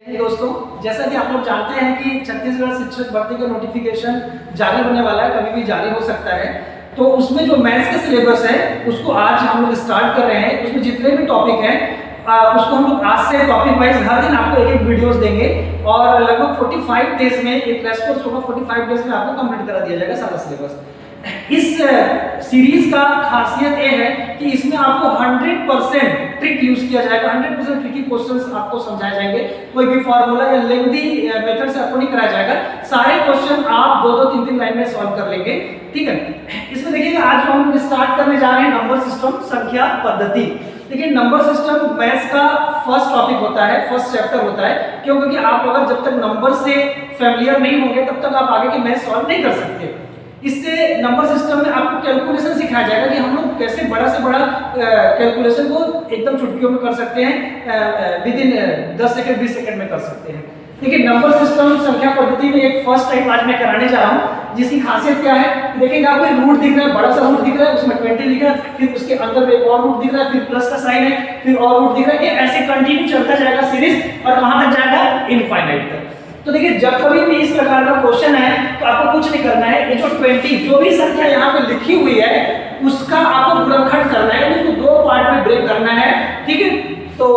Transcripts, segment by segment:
दोस्तों, जैसा कि आप लोग जानते हैं कि छत्तीसगढ़ शिक्षक भर्ती का नोटिफिकेशन जारी होने वाला है, कभी भी जारी हो सकता है। तो उसमें जो मैथ्स का सिलेबस है उसको आज हम लोग स्टार्ट कर रहे हैं। उसमें जितने भी टॉपिक हैं उसको हम लोग आज से टॉपिक वाइज हर दिन आपको एक एक वीडियोस देंगे और लगभग 45 डेज में एक क्रैश कोर्स होगा। 45 डेज में आपको कंप्लीट करा दिया जाएगा सारा सिलेबस। इस सीरीज का खासियत ये है कि इसमें आपको 100% ट्रिक यूज किया जाएगा। 100% ट्रिकी क्वेश्चंस आपको समझाए जाएंगे। कोई भी फार्मूला या लेंथी मेथड से आपको नहीं कराया जाएगा। सारे क्वेश्चन आप 2-2, 3-3 लाइन में सॉल्व कर लेंगे। ठीक है, इसमें देखिएगा आज हम स्टार्ट करने जा रहे हैं नंबर सिस्टम, संख्या पद्धति। देखिए, नंबर सिस्टम मैथ्स का फर्स्ट टॉपिक होता है, फर्स्ट चैप्टर होता है। क्यों? क्योंकि आप अगर जब तक नंबर से फैमिलियर नहीं होंगे तब तक आप आगे के मैथ्स सॉल्व नहीं कर सकते। इससे नंबर सिस्टम में आपको कैलकुलेशन सिखाया जाएगा कि हम लोग कैसे बड़ा से बड़ा कैलकुलेशन को एकदम चुटकियों में कर सकते हैं, विद इन 10 सेकंड 20 सेकंड में कर सकते हैं। देखिए, नंबर सिस्टम संख्या पद्धति में एक फर्स्ट टाइम आज मैं कराने जा रहा हूं, जिसकी खासियत क्या है। देखिएगा, आपको रूट दिख रहा है, बड़ा सा रूट दिख रहा है, उसमें 20 लिखा है, फिर उसके अंदर एक और रूट दिख रहा है, फिर प्लस का साइन है, फिर और रूट दिख रहा है। ये ऐसे कंटिन्यू चलता जाएगा सीरीज, और कहां तक जाएगा? इनफाइनाइट तक। तो देखिए, जब कभी भी इस प्रकार का क्वेश्चन है तो आपको कुछ नहीं करना है। ये जो 20 जो भी संख्या यहाँ पे लिखी हुई है उसका आपको गुणनखंड करना है, उसको 2 पार्ट में ब्रेक करना है। ठीक है, तो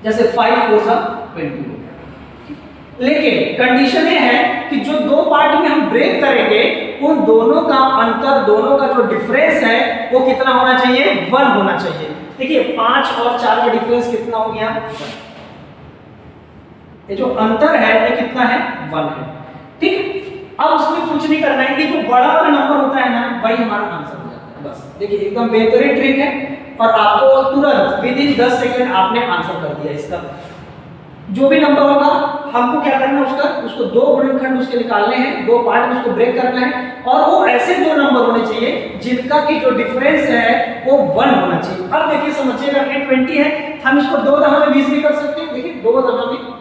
जैसे 5 4 20 हो गया। लेकिन कंडीशन ये है कि जो 2 पार्ट में हम ब्रेक करेंगे उन दोनों का अंतर, दोनों का जो डिफरेंस है वो कितना होना चाहिए? 1 होना चाहिए। देखिए, 5 और 4 का डिफरेंस कितना हो गया? 1। ये जो अंतर है ये कितना है? 1 है। ठीक है, अब उसमें कुछ नहीं करना है। ये जो बड़ा वाला नंबर होता है ना, वही हमारा आंसर हो जाता है। बस देखिए, एकदम बेहतरीन ट्रिक है और आपको तुरंत विद इन 10 सेकंड आपने आंसर कर दिया इसका। जो भी नंबर होगा हमको क्या करना है, उसको 2 गुणनखंड उसके निकालने हैं, 2 पार्ट में उसको ब्रेक करना है, और वो ऐसे 2 नंबर होने चाहिए जिनका की जो डिफरेंस है वो 1 होना चाहिए। अब देखिए, समझिएगा, ये 20 है, हम इसको 2 दफा में 20 भी कर सकते हैं। देखिए, 2 दफा में 20।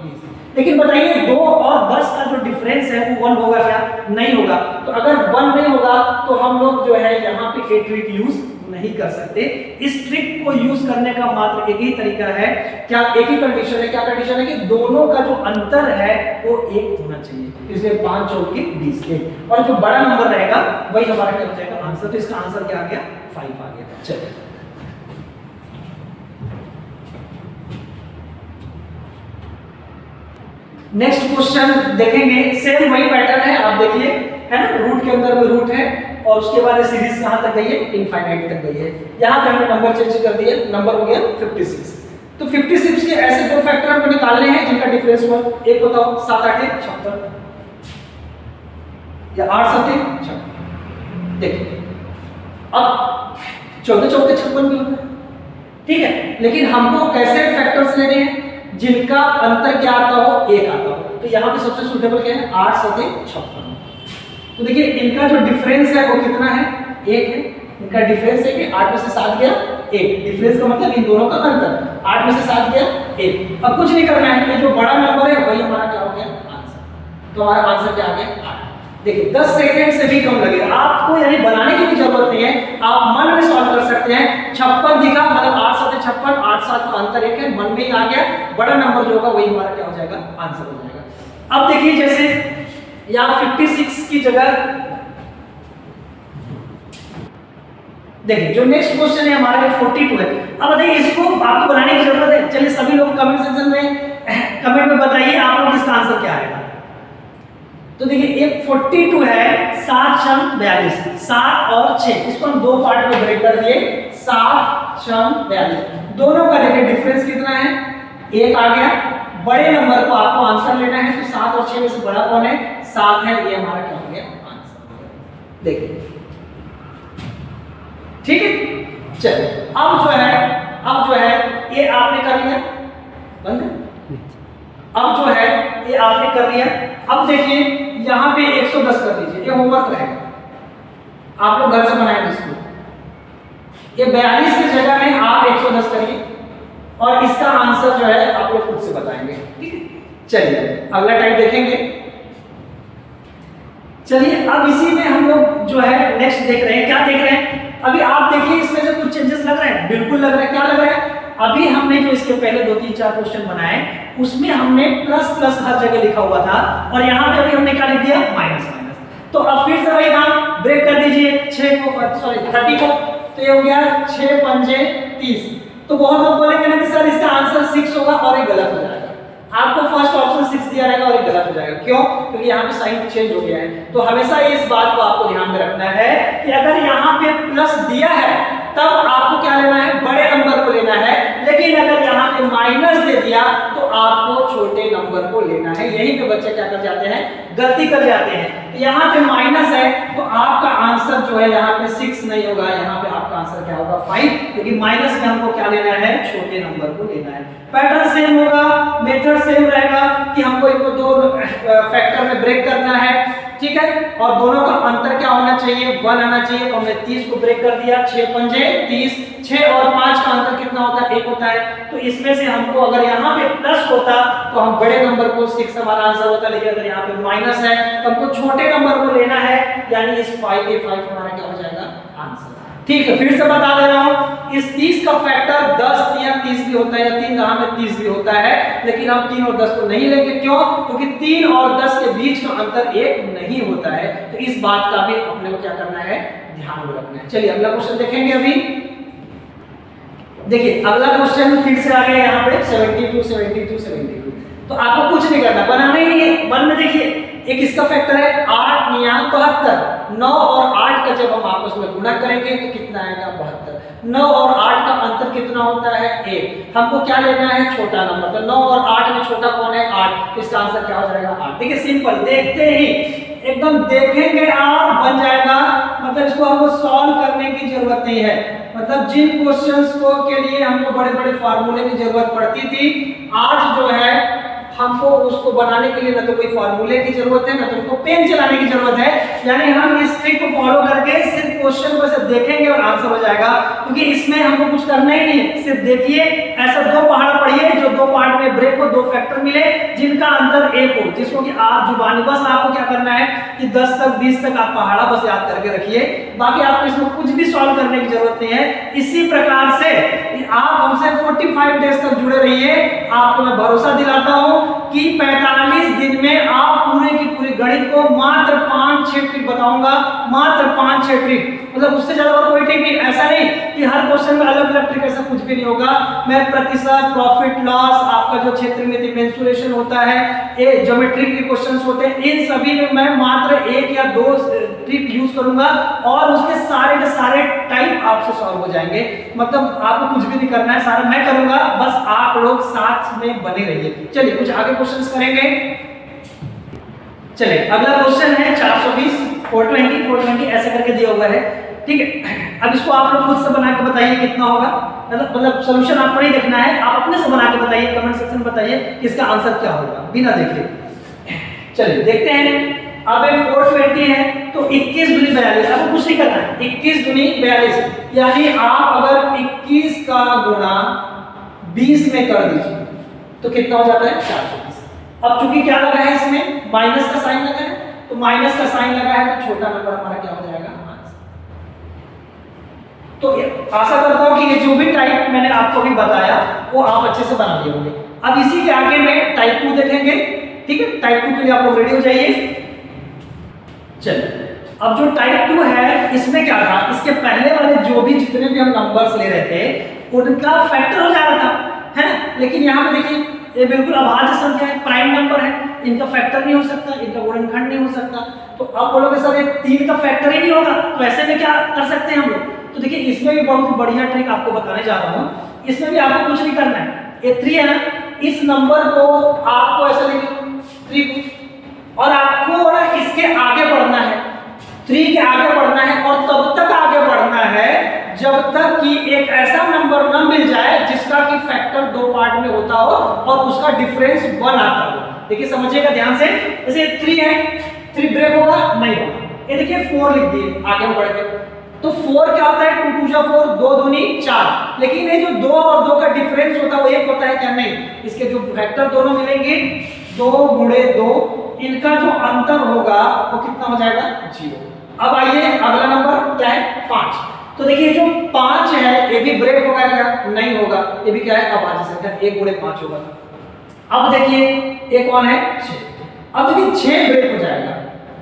लेकिन बताइए, 2 और 10 का जो डिफरेंस है वो 1 होगा क्या? नहीं होगा। तो अगर 1 नहीं होगा तो हम लोग जो है यहाँ पे ये ट्रिक यूज नहीं कर सकते। इस ट्रिक को यूज करने का मात्र एक ही तरीका है। क्या? एक ही कंडीशन है। क्या कंडीशन है? कि दोनों का जो अंतर है वो 1 होना चाहिए। इसलिए 5 4 के 20 1, और जो बड़ा नंबर रहेगा वही हमारा क्या हो जाएगा? आंसर। तो इसका आंसर क्या आ गया? 5 आ गया। चलिए, नेक्स्ट क्वेश्चन देखेंगे। सेम वही पैटर्न है, आप देखिए, है ना, रूट के अंदर में रूट है और उसके बाद सीरीज कहां तक गई है? इनफाइनाइट तक गई है। यहां पे हमने नंबर चेंज कर दिया, नंबर हो गया 56। तो 56 के ऐसे 2 फैक्टर हमको निकालने हैं जिनका डिफरेंस 1। एक बताओ, 7 8 56 या 8 7 56। देखिए, अब 14 14 56 भी होता है। ठीक है, लेकिन हमको कैसे फैक्टर्स लेने हैं? जिनका अंतर क्या आता हो? 1 आता हो। तो यहाँ पे सबसे सुटेबल क्या है? 8 7 56। तो देखिए, इनका जो डिफरेंस है वो कितना है? 1 है। इनका डिफरेंस है कि 8 में से 7 गया 1। डिफरेंस का मतलब इन दोनों का अंतर। 8 में से 7 गया 1। अब कुछ नहीं करना है, ये जो बड़ा नंबर है वही हमारा क्या हो गया? आंसर। तो हमारा आंसर क्या आ गया? 8। देखिए, 10 सेकंड से भी कम लगेगा आपको, यानी बनाने की भी जरूरत नहीं है, आप मन में सॉल्व कर सकते हैं। 56 दिखा मतलब 8 7 56, 8 7 का अंतर 1 है, मन में ही आ गया। बड़ा नंबर जो होगा वही हमारा क्या हो जाएगा? आंसर हो जाएगा। अब देखिए, जैसे यहाँ 56 की जगह देखिए, जो नेक्स्ट क्वेश्चन है हमारा 42 है। अब बताइए, इसको आपको बनाने की जरूरत है। चलिए, सभी लोग कमेंट सेक्शन में कमेंट में बताइए आप लोग इसका आंसर क्या आएगा। तो देखिए, ये 42 है, 7 6 42, 7 और 6, इसको हम 2 पार्ट में ब्रेक कर दिए। 7 6 42, दोनों का देखिए डिफरेंस कितना है? 1 आ गया। बड़े नंबर को आपको आंसर लेना है, तो 7 और 6 में से बड़ा कौन है? 7 है। ये हमारा क्या हो गया? आंसर। देखिए, ठीक है। चलिए, अब जो है ये आपने कर लिया, बंद है। अब जो है ये आपने कर लिया। अब देखिए, यहाँ पे 110 कर लीजिए, ये होमवर्क रहेगा, आप लोग घर से बनाएंगे इसको। ये 42 की जगह में आप 110 करिए और इसका आंसर जो है आप लोग खुद से बताएंगे। ठीक है, चलिए अगला टाइप देखेंगे। चलिए, अब इसी में हम लोग जो है नेक्स्ट देख रहे हैं। क्या देख रहे हैं? अभी आप देखिए, इसमें से कुछ चेंजेस लग रहे हैं? बिल्कुल लग रहा है। क्या लग रहा है? अभी हमने जो इसके पहले 2 3 4 क्वेश्चन बनाए उसमें हमने प्लस प्लस हर जगह लिखा हुआ था और यहाँ पे अभी हमने क्या लिख दिया माइनस माइनस। तो अब फिर से वही काम ब्रेक कर दीजिए 6 को सॉरी 30 को, तो ये हो गया 6 पंजे 30। तो बहुत लोग बोलेंगे ना कि सर इसका आंसर 6 होगा और ये गलत हो जाएगा। आपको फर्स्ट ऑप्शन 6 दिया रहेगा और ये गलत हो जाएगा। क्यों? क्योंकि यहाँ पे साइन चेंज हो गया है। तो हमेशा इस बात को आपको ध्यान में रखना है कि अगर यहाँ पे प्लस दिया है तब आपको क्या लेना है, बड़े नंबर को लेना है, लेकिन अगर यहाँ पे माइनस दे दिया तो आपको छोटे नंबर को लेना है। यही पे बच्चे क्या कर जाते हैं, गलती कर जाते हैं। यहाँ पे माइनस है तो आपका आंसर जो है यहाँ पे 6 नहीं होगा, यहाँ पे आपका आंसर क्या होगा 5, क्योंकि माइनस में हमको क्या लेना है, छोटे नंबर को लेना है। पैटर्न सेम होगा, मेथड सेम रहेगा कि हमको इनको दो फैक्टर में ब्रेक करना है, ठीक है, और दोनों का अंतर क्या होना चाहिए, 1 आना चाहिए। तो हमने 30 को ब्रेक कर दिया, 6 पंजे 30, 6 और 5 का अंतर कितना होता है, 1 होता है। तो इसमें से हमको अगर यहाँ पे प्लस होता तो हम बड़े नंबर को 6 हमारा आंसर होता, लेकिन अगर यहाँ पे माइनस है तो हमको छोटे नंबर को लेना है, यानी इस 5 के 5 हमारा क्या हो जाएगा, आंसर। ठीक है, फिर से बता दे रहा हूं, इस 30 का फैक्टर 10 या 30 भी होता है, या 3 दहा में 30 भी होता है, लेकिन हम 3 और 10 को नहीं लेंगे। क्यों? क्योंकि 3 और 10 के बीच का अंतर 1 नहीं होता है। तो इस बात का भी अपने को क्या करना है, ध्यान में रखना है। चलिए अगला क्वेश्चन देखेंगे। अभी देखिए अगला क्वेश्चन फिर से आ गया यहाँ पे 72 72 72। तो आपको कुछ नहीं करना, बनाना ही नहीं है। मन में देखिए, एक इसका फैक्टर है 8 9 72, 9 और 8 का जब हम आपस में गुणा करेंगे तो कितना आएगा, 72। 9 और 8 का अंतर कितना होता है, 1। हमको क्या लेना है, छोटा नंबर। तो 9 और 8 में छोटा कौन है, 8। इसका आंसर क्या हो जाएगा, 8। देखिए सिंपल, देखते ही एकदम देखेंगे और बन जाएगा। मतलब इसको हमको सॉल्व करने की जरूरत नहीं है। मतलब जिन क्वेश्चंस को के लिए हमको बड़े बड़े फार्मूले की जरूरत पड़ती थी, आज जो है हमको उसको बनाने के लिए ना तो कोई फार्मूले की जरूरत है, ना तो हमको पेन चलाने की जरूरत है। यानी हम इस ट्रिक को फॉलो करके सिर्फ क्वेश्चन को सिर्फ देखेंगे और आंसर हो जाएगा, क्योंकि इसमें हमको कुछ करना ही नहीं है। सिर्फ देखिए, ऐसा 2 पहाड़ पढ़िए जो 2 पार्ट में ब्रेक हो, 2 फैक्टर मिले जिनका अंतर 1 हो, जिसको कि आप जुबानी बस आपको क्या करना है कि 10 तक 20 तक आप पहाड़ा बस याद करके रखिए। बाकी आपको इसमें कुछ भी सॉल्व करने की जरूरत नहीं है। इसी प्रकार से आप हमसे 45 डेज तक जुड़े रहिए। आपको मैं भरोसा दिलाता हूं कि 45 दिन में आप पूरे की पूरी गणित को मात्र 5-6 ट्रिक बताऊंगा, मात्र 5-6 ट्रिक। मतलब उससे ज्यादा और कोई ट्रिक नहीं। ऐसा नहीं कि हर क्वेश्चन में अलग अलग ट्रिक, ऐसा कुछ भी नहीं होगा। मैं प्रतिशत, प्रॉफिट लॉस, आपका जो क्षेत्र में मेंसुरेशन होता है, ये ज्योमेट्री के क्वेश्चंस होते हैं, इन सभी में मैं मात्र 1 या 2 ट्रिक यूज करूंगा और उसके सारे के सारे टाइप आपसे सॉल्व हो जाएंगे। मतलब आपको कुछ भी नहीं करना है, सारा मैं करूंगा, बस आप लोग साथ में बने रहिए। चलिए कुछ आगे क्वेश्चंस करेंगे। चलिए अगला क्वेश्चन है 420 420 420 ऐसे करके दिया हुआ है, ठीक है। अब इसको आप लोग खुद से बना के बताइए कितना होगा। मतलब सॉल्यूशन आपको नहीं देखना है, आप अपने से बना के बताइए, कमेंट सेक्शन में बताइए कि इसका आंसर क्या होगा बिना देखे। चलिए देखते हैं। अब 420 है तो 21 दूनी 42, आपको कुछ नहीं करना है। 21 दूनी 42, यानी आप अगर 21 का गुणा 20 में कर दीजिए तो कितना हो जाता है, 420। अब चूंकि क्या लगा है इसमें, माइनस का साइन लगा है, तो माइनस का साइन लगा है तो छोटा नंबर हमारा क्या हो जाएगा, माइनस। तो आशा करता हूं कि ये जो भी टाइप मैंने आपको भी बताया वो आप अच्छे से बना लिए होंगे। अब इसी के आगे में टाइप 2 देखेंगे, ठीक है। टाइप 2 के लिए आप लोग रेडी हो जाइए। चलिए अब जो टाइप 2 है इसमें क्या था, इसके पहले वाले जो भी जितने भी हम नंबर्स ले रहे थे उनका फैक्टर हो जा रहा था, है ना। लेकिन यहाँ पे देखिए ये बिल्कुल अभाज्य संख्या है, प्राइम नंबर है, इनका फैक्टर नहीं हो सकता, इनका गुणनखंड नहीं हो सकता। तो अब बोलोगे सर ये 3 का फैक्टर ही नहीं होगा, तो ऐसे में क्या कर सकते हैं हम लोग। तो देखिए इसमें भी बहुत बढ़िया ट्रिक आपको बताने जा रहा हूँ। इसमें भी आपको कुछ नहीं करना है। ये 3 है ना, इस नंबर को आपको ऐसा लिखो 3, और आपको ना इसके आगे बढ़ना है, 3 के आगे बढ़ना है, और तब तक आगे बढ़ना है जब तक कि एक ऐसा नंबर न मिल जाए जिसका कि फैक्टर 2 पार्ट में होता हो और उसका डिफरेंस 1 आता हो। देखिए समझिएगा ध्यान से। जैसे 3 है, 3 ब्रेक होगा नहीं होगा। ये देखिए 4 लिख दिए आगे बढ़ के, तो 4 क्या होता है, 2 2 जा 4, 2 दूनी 4। लेकिन ये जो 2 और 2 का डिफरेंस होता है वो 1 होता है क्या, नहीं। इसके जो फैक्टर दोनों मिलेंगे 2 गुणे 2, इनका जो अंतर होगा वो कितना हो जाएगा, 0। अब आइए अगला नंबर क्या है, 5। तो देखिए जो 5 है ये भी ब्रेक होगा क्या? नहीं होगा, ये भी क्या है अभाज्य संख्या, 1 गुणे 5 होगा। अब देखिए ये कौन है 6, अब देखिए 6 ब्रेक हो जाएगा,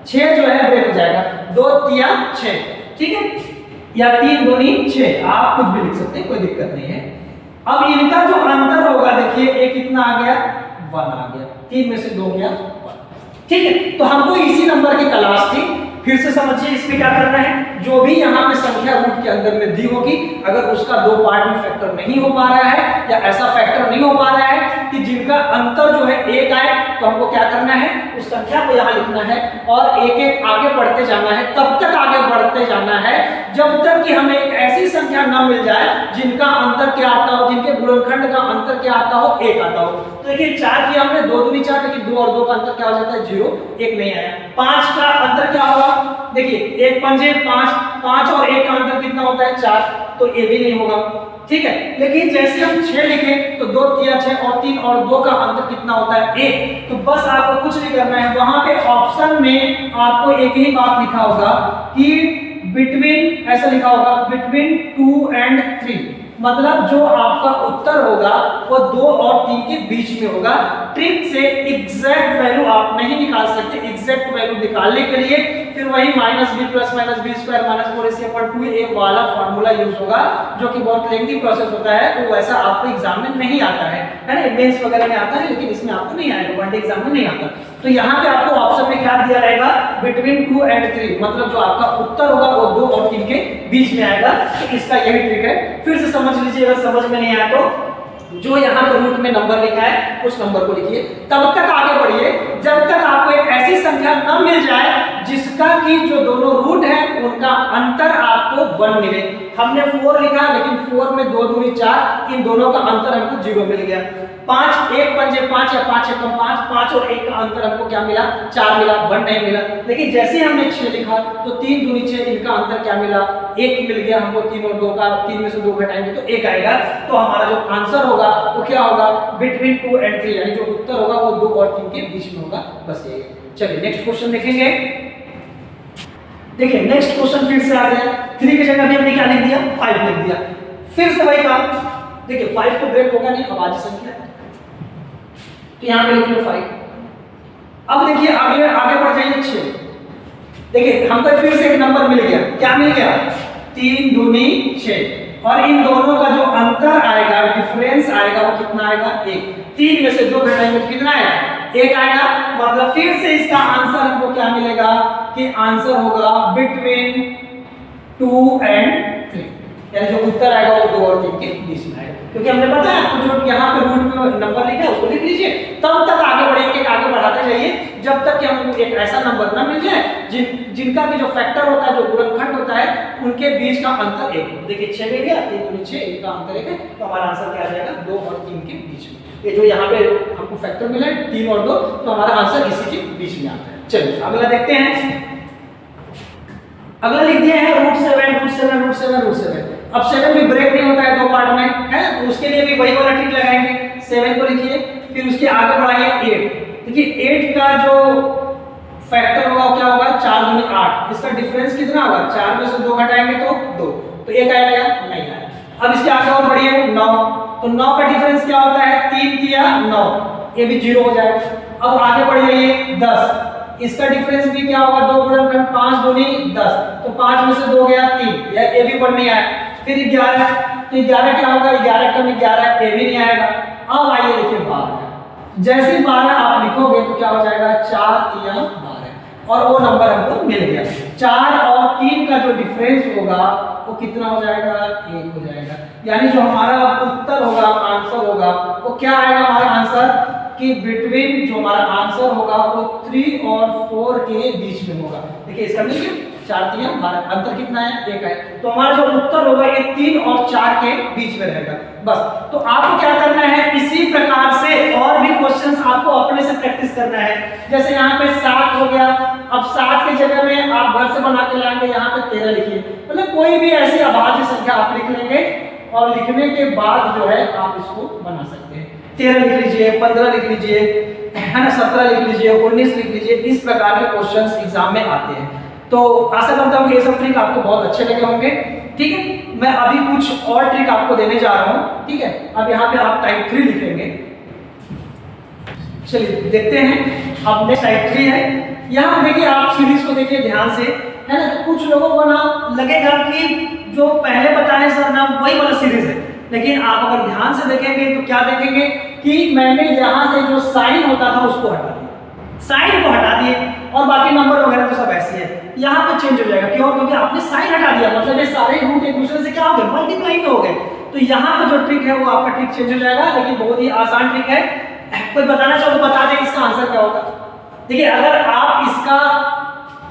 6 जो है ब्रेक हो जाएगा, 2 तिया 6, ठीक है, या 3 दूनी 6, आप कुछ भी लिख सकते हैं, कोई दिक्कत नहीं है। अब इनका जो अंतर होगा देखिए ये कितना आ गया 1 आ गया, 3 में से 2 गया 1, ठीक है। तो हमको इसी नंबर की तलाश थी। फिर से समझिए इसमें क्या करना है, जो भी यहाँ पे संख्या रूट के अंदर में दी होगी, अगर उसका 2 पार्ट में फैक्टर नहीं हो पा रहा है या ऐसा फैक्टर नहीं हो पा रहा है कि जिनका अंतर जो है 1 आए, तो हमको क्या करना है उस संख्या को यहाँ लिखना है और एक एक आगे बढ़ते जाना है, तब तक आगे बढ़ते जाना है जब तक कि हमें एक ऐसी संख्या न मिल जाए जिनका अंतर क्या आता हो, जिनके गुणनखंड का अंतर क्या आता हो 1 आता हो। तो देखिए 4 किया हमने, 2 दूनी 4, लेकिन 2 और 2 का अंतर क्या हो जाता है 0, 1 नहीं आया। 5 का अंतर क्या होगा, देखिए 1 पंजे 5, 5 और 1 का अंतर कितना होता है 4, तो ये भी नहीं होगा, ठीक है। लेकिन जैसे हम 6 लिखे तो 2 तिया 6 और 3 और 2 का अंतर कितना होता है 1, तो बस आपको कुछ नहीं करना है, वहां पे ऑप्शन में आपको एक ही बात लिखा होगा कि बिटवीन, ऐसा लिखा होगा बिटवीन 2 एंड 3, मतलब जो आपका उत्तर होगा वो 2 और 3 के बीच में होगा। ट्रिक से एग्जैक्ट वैल्यू आप नहीं निकाल सकते, एग्जैक्ट वैल्यू निकालने के लिए फिर वही -b + -b² - 4ac/2 ये वाला फार्मूला यूज होगा, जो कि बहुत लेंथी प्रोसेस होता है, वो वैसा आपको एग्जाम में नहीं आता है ना, मेंस वगैरह में आता है, लेकिन इसमें आपको नहीं आएगा, वनडे एग्जाम में नहीं आता। तो यहाँ पे आपको ऑप्शन में क्या दिया रहेगा, बिटवीन 2 एंड 3, मतलब जो आपका उत्तर होगा वो 2 और 3 के बीच में आएगा। तो इसका यही ट्रिक है, फिर से समझ लीजिए, अगर समझ में नहीं आया तो जो यहाँ पर रूट में नंबर लिखा है उस नंबर को लिखिए, तब तक आगे बढ़िए जब तक आपको एक ऐसी संख्या न मिल जाए जिसका कि जो दोनों रूट है उनका अंतर आपको 1 मिले। हमने 4 लिखा, लेकिन 4 में 2 दूनी 4, इन दोनों का अंतर हमको 0 मिल गया। 5 1 पंजे 5 या 5 एकम 5, 5 और 1 का अंतर हमको क्या मिला 4 मिला, 1 नहीं मिला। लेकिन जैसे हमने 6 लिखा तो 3 दूनी 6, इनका अंतर क्या मिला 1 मिल गया हमको, 3 और 2 का, 3 में से 2 घटाएंगे तो 1 आएगा। तो हमारा जो आंसर होगा वो क्या होगा, बिटवीन 2 एंड 3, यानी जो उत्तर होगा वो 2 और 3 के बीच में होगा, बस यही है। चलिए नेक्स्ट क्वेश्चन देखेंगे। देखिए नेक्स्ट क्वेश्चन फिर से आ गया, 3 की जगह भी हमने क्या लिख दिया 5 लिख दिया, फिर से वही काम। देखिए 5 तो ब्रेक होगा नहीं, अभाज्य संख्या है, तो यहां पे लिख लो 5। अब देखिए आगे आगे बढ़ जाइए 6। देखिए हमको फिर से एक नंबर मिल गया, क्या मिल गया 3 दूनी 6, और इन दोनों का जो अंतर आएगा, डिफरेंस आएगा, वो कितना आएगा 1। 3 में से 2 घटाएंगे तो कितना आएगा 1 आएगा। मतलब फिर से इसका आंसर हमको क्या मिलेगा कि आंसर होगा बिटवीन 2 एंड 3, यानी जो उत्तर आएगा वो 2 और 3 के बीच में आएगा। क्योंकि हमने बताया आपको जो यहाँ पे रूट में नंबर लिखा है उसको लिख लीजिए, तब तक आगे बढ़ेंगे, आगे बढ़ाते जाइए जब तक कि हमको एक ऐसा नंबर ना मिल जाए जिनका भी जो फैक्टर होता है, जो गुणनखंड होता है, उनके बीच का अंतर 1 हो। देखिए 6 मिल गया, 3 दूनी 6, इनका अंतर 1 है, तो हमारा आंसर क्या आ जाएगा 2 और 3 के बीच में। ये जो यहाँ पे हमको फैक्टर मिला है 3 और 2, तो हमारा आंसर इसी के बीच में आता है। चलिए अगला देखते हैं। अगला लिख दिया है √7। अब 7 भी ब्रेक नहीं होता है 2 पार्ट में, है, तो उसके लिए भी वही वाला ट्रिक लगाएंगे। 7 को लिखिए, फिर उसके आगे बढ़ाइए 8। देखिए 8 का जो फैक्टर होगा क्या होगा 4 दूनी 8, इसका डिफरेंस कितना होगा 4 में से 2 घटाएंगे तो 2, तो 1 आएगा नहीं आएगा। अब इसके आगे और बढ़िए 9, तो 9 का डिफरेंस क्या होता है 3 तिया 9, ये भी 0 हो जाएगा। अब आगे बढ़ जाइए 10, इसका डिफरेंस भी क्या होगा 2 गुणनखंड 5 दूनी 10, तो 5 में से 2 गया 3, ये भी 1 नहीं आया। फिर 11, तो 11 क्या होगा 11 कम 11, ये भी नहीं आएगा। अब आइए देखिए 12, जैसे 12 आप लिखोगे तो क्या हो जाएगा 4 तिया 12, और वो नंबर हमको मिल गया। 4 और 3 का जो डिफरेंस होगा वो कितना हो जाएगा 1 हो जाएगा, यानी जो हमारा उत्तर होगा, आंसर होगा, वो क्या आएगा हमारा आंसर कि बिटवीन, जो हमारा आंसर होगा वो 3 और 4 के बीच में होगा। देखिए इसका मिल गया 4 तिया 12, अंतर कितना है 1 है, तो हमारा जो उत्तर होगा ये 3 और 4 के बीच में रहेगा। बस, तो आपको क्या करना है, इसी प्रकार से और भी क्वेश्चंस आपको अपने से प्रैक्टिस करना है। जैसे यहाँ पे 7 हो गया, अब 7 की जगह में आप घर से बना के लाएंगे, यहाँ पे 13 लिखिए, मतलब कोई भी ऐसी अभाज्य संख्या आप लिख लेंगे और लिखने के बाद जो है आप इसको बना सकते हैं। 13 लिख लीजिए, 15 लिख लीजिए, है ना, 17 लिख लीजिए, 19 लिख लीजिए, इस प्रकार के क्वेश्चंस एग्जाम में आते हैं। तो आशा करता हूँ कि ये सब ट्रिक आपको बहुत अच्छे लगे होंगे। ठीक है। मैं अभी कुछ और ट्रिक आपको देने जा रहा हूं, ठीक है। अब यहाँ पे आप टाइप 3 लिखेंगे। चलिए देखते हैं। अब नेक्स्ट टाइप 3 है। यहाँ देखिए, आप सीरीज को देखिए ध्यान से, है ना। तो कुछ लोगों को ना लगेगा कि जो पहले बताए सर ना वही वाला सीरीज है, लेकिन आप अगर ध्यान से देखेंगे तो क्या देखेंगे कि मैंने यहाँ से जो साइन होता था उसको हटा दिया, साइन को हटा दिए, और बाकी नंबर वगैरह तो सब ऐसे है। यहाँ पे चेंज हो जाएगा, क्यों? क्योंकि आपने साइन हटा दिया, मतलब ये सारे रूट एक दूसरे से क्या हो गए, मल्टीप्लाई में हो गए। तो यहाँ पे जो ट्रिक है वो आपका ट्रिक चेंज हो जाएगा, लेकिन बहुत ही आसान ट्रिक है। कोई बताना चाहो तो बता दें इसका आंसर क्या होगा। देखिए, अगर आप इसका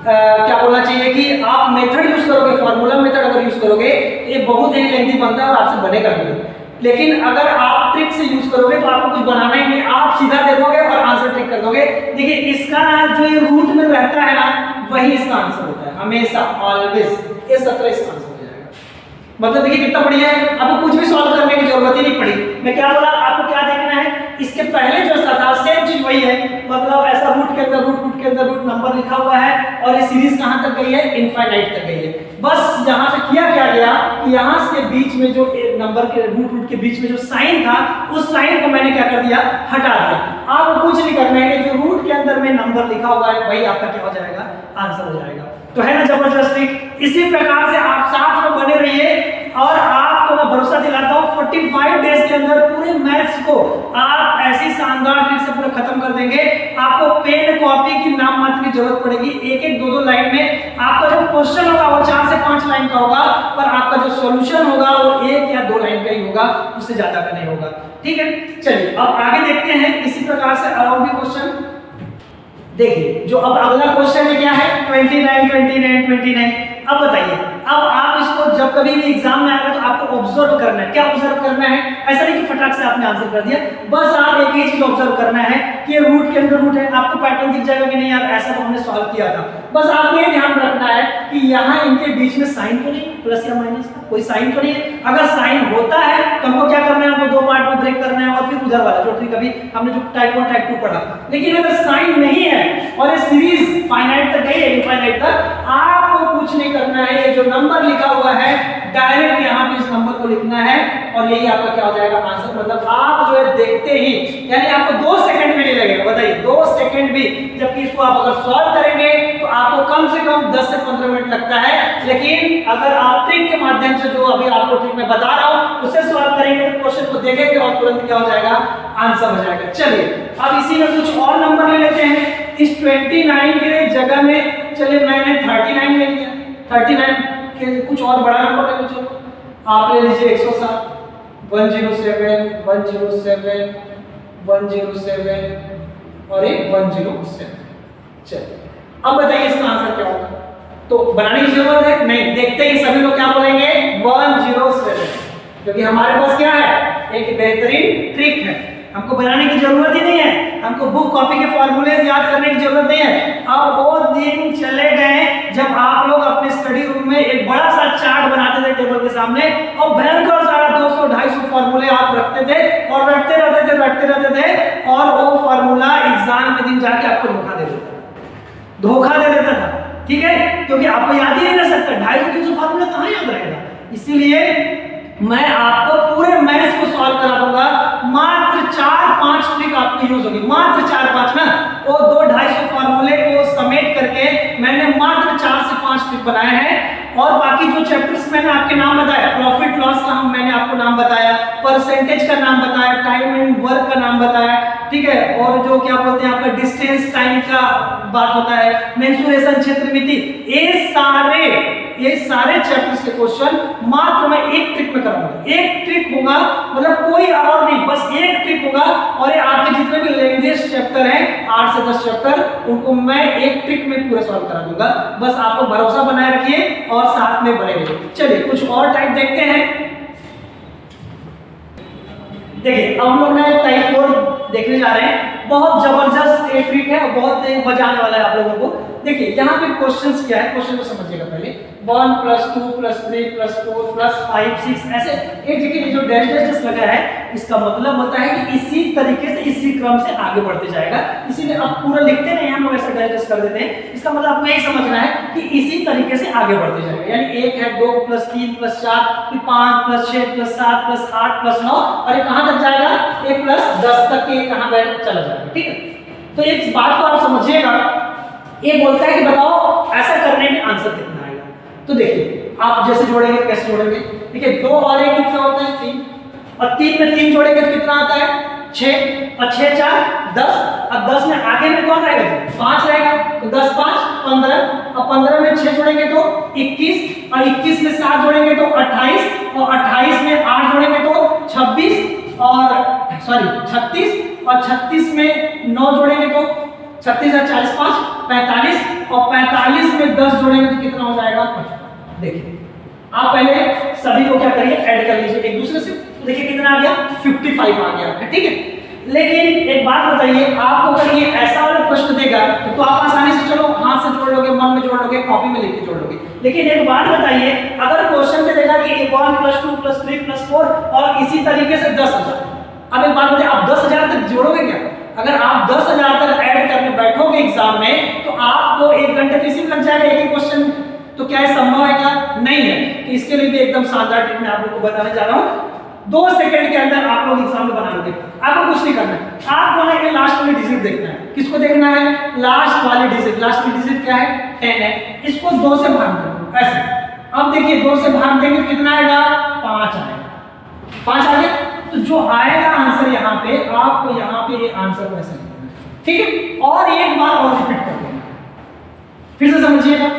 क्या बोलना चाहिए कि आप मेथड यूज करोगे, फॉर्मूला मेथड अगर यूज करोगे तो ये बहुत ही लेंथी बनता है और आपसे बनेगा भी नहीं। लेकिन अगर आप ट्रिक से यूज करोगे तो आपको कुछ बनाना ही नहीं, आप सीधा देखोगे और आंसर ट्रिक कर दोगे। देखिए, इसका ना जो ये रूट में रहता है ना, वही इसका आंसर होता है हमेशा, ऑलवेज। ये 17 इसका आंसर हो जाएगा। मतलब देखिए कितना बढ़िया है, आपको कुछ भी सॉल्व करने की जरूरत ही नहीं पड़ी। मैं क्या बोला, आपको क्या देखना है, इसके पहले जो था सेम चीज वही है, मतलब ऐसा रूट के अंदर रूट, रूट के अंदर रूट नंबर लिखा हुआ है, और ये सीरीज कहां तक गई है, इनफाइनाइट तक गई है। बस यहां से किया क्या गया कि यहां से बीच में जो नंबर के रूट रूट के बीच में जो साइन था, उस साइन को मैंने क्या कर दिया, हटा दिया। आपको कुछ नहीं करना है, जो रूट के अंदर में नंबर लिखा हुआ है वही आपका क्या हो जाएगा, आंसर हो जाएगा। तो है ना जबरदस्त ट्रिक। इसी प्रकार से आप साथ में बने रहिए, और आपको मैं भरोसा दिलाता हूं 45 डेज के अंदर पूरे मैथ्स को आप ऐसी शानदार ट्रिक से पूरा खत्म कर देंगे। आपको पेन कॉपी की नाम मात्र की जरूरत पड़ेगी। एक एक दो दो लाइन में आपका जो क्वेश्चन होगा वो 4 से 5 लाइन का होगा, पर आपका जो सॉल्यूशन होगा वो 1 या 2 लाइन का ही होगा, उससे ज्यादा का नहीं होगा। ठीक है, चलिए अब आगे देखते हैं। इसी प्रकार से और भी क्वेश्चन देखिए। जो अब अगला क्वेश्चन है क्या है, 29 29 29। अब बताइए, अब आप इसको जब कभी भी एग्जाम में आएगा तो आपको ऑब्जर्व करना है। क्या ऑब्जर्व करना है, ऐसा नहीं कि फटाक से आपने आंसर कर दिया, बस आप एक ही चीज ऑब्जर्व करना है कि रूट के अंदर रूट है। आपको पैटर्न दिख जाएगा कि नहीं यार ऐसा तो हमने सॉल्व किया था। बस आपको ये ध्यान रखना है कि यहाँ इनके बीच में साइन तो नहीं, प्लस या माइनस का कोई साइन तो नहीं है। अगर साइन होता है तो हमको क्या करना है, हमको 2 पार्ट में ब्रेक करना है, और फिर उधर वाला जो ट्रिक अभी हमने जो टाइप 1 टाइप 2 पढ़ा। लेकिन अगर साइन नहीं है और ये सीरीज फाइनाइट तक गई है, इनफाइनाइट तक, आपको कुछ नहीं करना है। ये जो नंबर लिखा हुआ है डायरेक्ट यहाँ पे इस नंबर को लिखना है, और यही आपका क्या हो जाएगा, आंसर। मतलब आप जो है देखते ही, यानी आपको 2 सेकंड भी नहीं लगेगा, बताइए 2 सेकंड भी। जबकि इसको आप अगर सॉल्व करेंगे तो आपको कम से कम 10 से 15 मिनट लगता है। लेकिन अगर आप ट्रिक के माध्यम से, जो अभी आपको ट्रिक में बता रहा हूं, उससे सॉल्व करेंगे, क्वेश्चन को देखेंगे और तुरंत क्या हो जाएगा, आंसर हो जाएगा। चलिए अब इसी में कुछ और नंबर ले लेते हैं। इस 29 के जगह में चलिए मैंने 39 ले लिया। 39 के कुछ और बड़ा नंबर ले लीजिए। आप ले लीजिए 107, 107, 107, 107 और एक 107। चलिए अब बताइए इसका आंसर क्या होगा। तो बनाने की जरूरत है नहीं, देखते ही सभी लोग क्या बोलेंगे, 107, क्योंकि हमारे पास क्या है, एक बेहतरीन ट्रिक है। हमको बनाने की जरूरत ही नहीं है, हमको बुक कॉपी के फॉर्मूले याद करने की जरूरत नहीं है। अब वो दिन चले गए जब आप लोग अपने स्टडी रूम में एक बड़ा सा चार्ट बनाते थे टेबल के सामने, और भयंकर सारा 200-250 फॉर्मूले आप रखते थे, और रटते रहते थे, और वो फॉर्मूला एग्जाम के दिन जाके आपको धोखा दे देता था। ठीक है, क्योंकि आपको याद ही नहीं रह सकता, 250-300 फॉर्मूला कहाँ याद रहेगा। इसीलिए मैं आपको पूरे मैथ्स को सॉल्व करा दूंगा। मात्र 4-5 ट्रिक आपकी यूज होगी, मात्र 4-5 ना, वो 200-250 फॉर्मूले को समेट करके मैंने मात्र 4 से 5 ट्रिक बनाए हैं। और बाकी जो चैप्टर्स मैंने आपके नाम बताया, प्रॉफिट लॉस का मैंने आपको नाम बताया, परसेंटेज का नाम बताया, टाइम एंड वर्क का नाम बताया, ठीक है, और जो क्या बोलते हैं आपका डिस्टेंस टाइम का बात होता है, मेंसुरेशन, क्षेत्रमिति, ये सारे चैप्टर्स के क्वेश्चन मात्र मैं एक ट्रिक में कराऊंगा। एक ट्रिक होगा, मतलब कोई और नहीं, बस एक ट्रिक होगा, और ये आपके जितने भी लैंग्वेज चैप्टर हैं 8 से 10 चैप्टर, उनको मैं एक ट्रिक में पूरा सॉल्व करा दूंगा। बस आपको भरोसा बनाए रखिए और साथ में बने रहिए। चलिए कुछ और टाइप देखते हैं। देखिए अब हम लोग टाइप 4 देखने जा रहे हैं। बहुत जबरदस्त ये ट्रिक है और बहुत मजा आने वाला है आप लोगों को। देखिए यहाँ पे क्वेश्चंस क्या है, क्वेश्चन को समझिएगा पहले। 1 + 2 + 3 + 4 + 5 6 ऐसे एक जगह जो डैश डैश लगा है, इसका मतलब होता है कि इसी तरीके से इसी क्रम से आगे बढ़ते जाएगा। इसीलिए आप पूरा लिखते नहीं, हम लोग ऐसा डैश डैश कर देते हैं। इसका मतलब आपको यही समझना है कि इसी तरीके से आगे बढ़ते जाएगा। यानी 1 है, 2 + 3 + 4 फिर 5 + 6 + 7 + 8 + 9 और ये कहां तक जाएगा, 1 + 10 तक ये कहां पर चला जाएगा। ठीक है, तो एक बात को आप समझिएगा, ये बोलता है कि बताओ ऐसा करने में आंसर कितना आएगा। तो देखिए आप जैसे जोड़ेंगे, कैसे जोड़ेंगे, देखिए 2 और 1 कितना होता है, 3, और 3 में 3 जोड़ेंगे तो कितना आता है, 6, और 6 4 10, अब 10 में आगे में कौन रहेगा, 5 रहेगा, तो 10 5 15, और 15 में 6 जोड़ेंगे तो 21, और 21 में 7 जोड़ेंगे तो 28, और 28 में 8 जोड़ेंगे तो 26, और सॉरी 36, और 36 में 9 जोड़ेंगे तो 36 और 40 5 45, और 45 में 10 जोड़ेंगे तो कितना हो जाएगा, 55। देखिए आप पहले सभी को क्या करिए, ऐड कर लीजिए एक दूसरे से। तो देखिए कितना आ गया, 55 आ गया है। ठीक है, लेकिन एक बात बताइए, आपको अगर ये ऐसा वाला प्रश्न देगा तो आप आसानी से चलो हाथ से जोड़ लोगे, मन में जोड़ लोगे, कॉपी में लिख के जोड़ लोगे। लेकिन एक बात बताइए, अगर क्वेश्चन में देगा कि 1 + 2 + 3 + 4 और इसी तरीके से 10,000, अब एक बात बताइए, आप 10,000 तक जोड़ोगे क्या? अगर आप 10,000 तक ऐड करने बैठोगे एग्जाम में तो आपको 1 घंटे तो इसी में लग जाएगा एक ही क्वेश्चन में। तो क्या है, संभव है क्या? नहीं है। तो इसके लिए भी एकदम शानदार ट्रिक मैं आप लोगों को बताने जा रहा हूं। 2 सेकंड के अंदर आप लोग एग्जाम में बना लोगे। आपको कुछ नहीं करना है, आपको ना ये लास्ट वाली डिजिट देखना है। किसको देखना है? लास्ट वाली डिजिट। लास्ट वाली डिजिट क्या है? 10 है। इसको 2 से भाग दो ऐसे। अब देखिए 2 से भाग देंगे तो कितना आएगा? 5 आएगा। 5 आ गया। तो जो आएगा आंसर यहाँ पे, आपको यहाँ पे ये आंसर को ऐसे लिखना है। ठीक है, और एक बार और रिपीट कर देना, फिर से समझिएगा।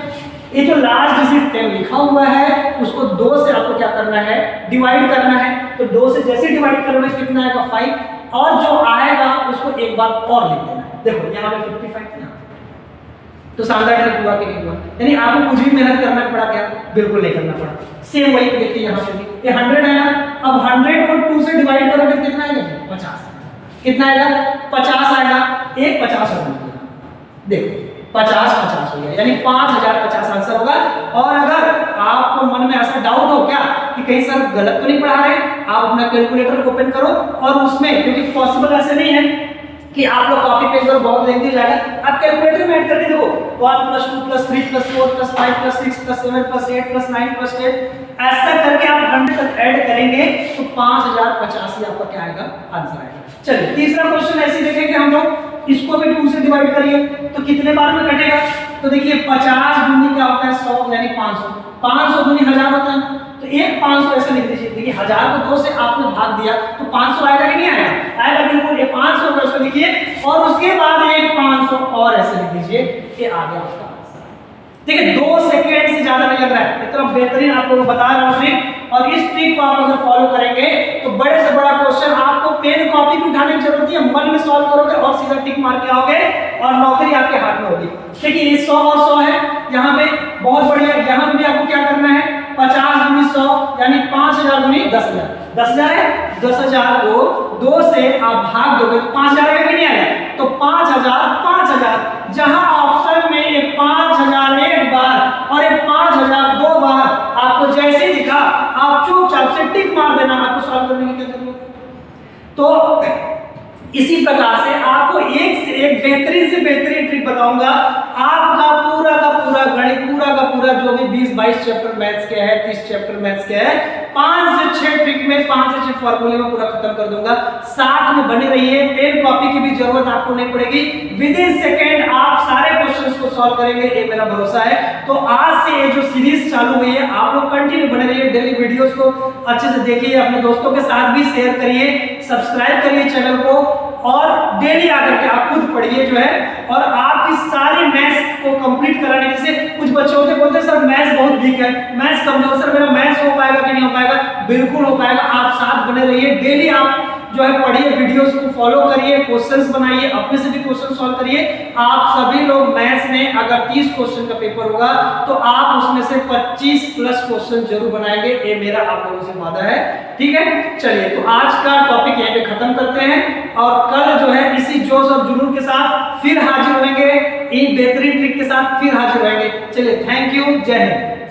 ये जो लास्ट डिजिट 10 लिखा हुआ है उसको 2 से आपको क्या करना है? डिवाइड करना है। तो 2 से जैसे डिवाइड करोगे कितना आएगा? 5, और जो आएगा उसको एक बार और लिख देना है। देखो यहाँ पे 55 था, तो शानदार ट्रिक हुआ कि नहीं हुआ? यानी आपको कुछ भी मेहनत करना पड़ा क्या? बिल्कुल नहीं करना पड़ा। सेम वही देखिए यहाँ पे भी, ये 100 है ना, अब 100 को 2 से डिवाइड करोगे कितना आएगा? 50। कितना आएगा? 50 आएगा। एक 50 हो गया, देखो 50 50 हो गया, यानी 5050 आंसर होगा। और अगर आपको मन में ऐसा डाउट हो क्या कि कहीं सर गलत तो नहीं पढ़ा रहे, आप अपना कैलकुलेटर ओपन करो और उसमें, क्योंकि पॉसिबल ऐसे नहीं है कि आप लोग कॉपी पेज पर बहुत लेंथी जाएगा, आप कैलकुलेटर में ऐड करके देखो 1 + 2 + 3 + 4 + 5 + 6 + 7 + 8 + 9 + 10, ऐसा करके आप 100 तक ऐड करेंगे तो 5085 आपका क्या आएगा? आंसर आएगा। चलिए तीसरा क्वेश्चन ऐसे देखेंगे हम लोग, इसको भी 2 से डिवाइड करिए तो कितने बार में कटेगा? तो देखिए 50 दूनी क्या होता है? 100, यानी 500। 500 दूनी 1000 होता है, तो एक 500 ऐसे लिख दीजिए। देखिए 1000 को 2 से आपने भाग दिया तो 500 आएगा कि नहीं आएगा? आएगा बिल्कुल। ये 500 को ऐसे लिखिए और उसके बाद एक 500 और ऐसे लिख दीजिए, ये आ गया आपका आंसर। ठीक है, 2 सेकंड से ज्यादा नहीं लग रहा है। इतना बेहतरीन आप लोगों को बता रहा हूं ट्रिक, और इस ट्रिक को आप अगर फॉलो करेंगे तो बड़े से बड़ा क्वेश्चन आपको पेन कॉपी भी उठाने की जरूरत नहीं है, मन में सॉल्व करोगे और सीधा टिक मार के आओगे और नौकरी आपके हाथ में होगी। देखिए ये 100 और 100 है यहाँ पे, बहुत बढ़िया। यहाँ पे भी आपको क्या करना है? 50 दूनी 100, यानी 5000 दूनी 10,000। 10,000 है, 10,000 को 2 से आप भाग दोगे तो 5000 आएगा कि नहीं आएगा? तो 5000 5000, जहां ऑप्शन में ये 5000 एक बार और ये 5000 2 बार आपको जैसे दिखा, आप चुपचाप से टिक मार देना, आपको सॉल्व करने की क्या जरूरत है? तो इसी प्रकार से आपको एक से एक बेहतरीन से बेहतरीन ट्रिक बताऊंगा। आपका पूरा का पूरा गणित, पूरा का पूरा जो भी 20-22 चैप्टर मैथ्स के है, 30 चैप्टर मैथ्स के है, 5 से 6 ट्रिक में, 5 से 6 फॉर्मूले में पूरा खत्म कर दूंगा। साथ में बने रहिए, पेन कॉपी की भी जरूरत आपको नहीं पड़ेगी। विदिन सेकेंड आप सारे क्वेश्चंस को सॉल्व करेंगे, ये मेरा भरोसा है। तो आज से ये जो सीरीज चालू हुई है, आप लोग कंटिन्यू बने रहिए, डेली वीडियोस को अच्छे से देखिए, अपने दोस्तों के साथ भी शेयर करिए, सब्सक्राइब करिए चैनल को, और डेली आकर के आप खुद पढ़िए जो है, और आपकी सारी मैथ्स को कंप्लीट कराने के। जैसे कुछ बच्चे होते बोलते हैं सर मैथ्स बहुत वीक है, मैथ्स कमजोर, सर मेरा मैथ्स हो पाएगा कि नहीं हो पाएगा? बिल्कुल हो पाएगा। आप साथ बने रहिए, डेली आप जो है पढ़िए, वीडियोस को फॉलो करिए, क्वेश्चंस बनाइए, अपने से भी क्वेश्चन सॉल्व करिए। आप सभी लोग मैथ्स में अगर 30 क्वेश्चन का पेपर होगा तो आप उसमें से 25 प्लस क्वेश्चन जरूर बनाएंगे, ये मेरा आप लोगों से वादा है। ठीक है, चलिए तो आज का टॉपिक यहीं पे खत्म करते हैं, और कल जो है इसी जोश और जुनून के साथ फिर हाजिर होंगे, इन बेहतरीन ट्रिक के साथ फिर हाजिर होंगे। चलिए, थैंक यू, जय हिंद।